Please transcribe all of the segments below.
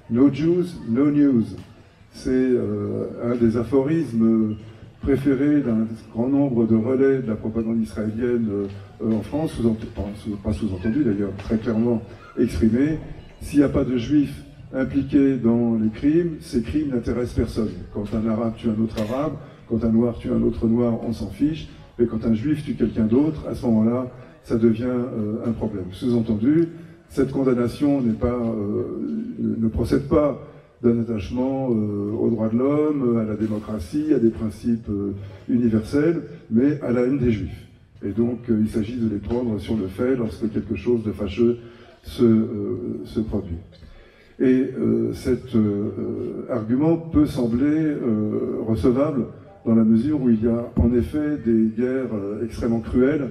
No Jews, no news. C'est un des aphorismes préférés d'un grand nombre de relais de la propagande israélienne en France, pas sous-entendu d'ailleurs, très clairement exprimé. S'il n'y a pas de juifs impliqués dans les crimes, ces crimes n'intéressent personne. Quand un arabe tue un autre arabe, quand un noir tue un autre noir, on s'en fiche. Mais quand un juif tue quelqu'un d'autre, à ce moment-là, ça devient un problème. Sous-entendu, cette condamnation ne procède pas d'un attachement aux droits de l'homme, à la démocratie, à des principes universels, mais à la haine des juifs. Et donc, il s'agit de les prendre sur le fait lorsque quelque chose de fâcheux se produit. Et cet argument peut sembler recevable dans la mesure où il y a en effet des guerres extrêmement cruelles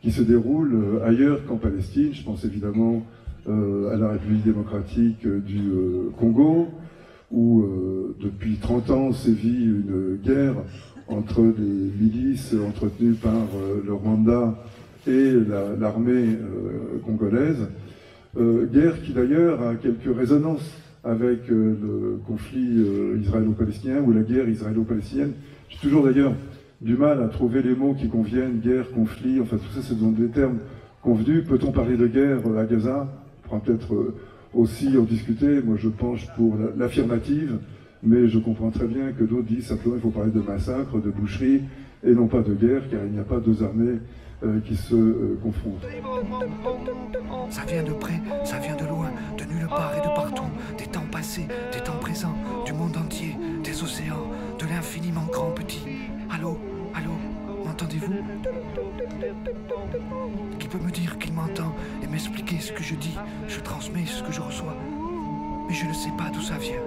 qui se déroulent ailleurs qu'en Palestine. Je pense évidemment à la République démocratique du Congo, où depuis 30 ans sévit une guerre entre des milices entretenues par le Rwanda et l'armée congolaise. Guerre qui d'ailleurs a quelques résonances avec le conflit israélo-palestinien ou la guerre israélo-palestinienne. J'ai toujours d'ailleurs du mal à trouver les mots qui conviennent, guerre, conflit, enfin tout ça, ce sont des termes convenus. Peut-on parler de guerre à Gaza? On pourra peut-être aussi en discuter. Moi je penche pour l'affirmative, mais je comprends très bien que d'autres disent simplement qu'il faut parler de massacre, de boucherie, et non pas de guerre, car il n'y a pas deux armées qui se confrontent. Ça vient de près, ça vient de loin, de nulle part et de partout, des temps passés, des temps présents, du monde entier, des océans, de l'infiniment grand petit. Allô, allô, m'entendez-vous? Qui peut me dire qu'il m'entend et m'expliquer ce que je dis? Je transmets ce que je reçois, mais je ne sais pas d'où ça vient.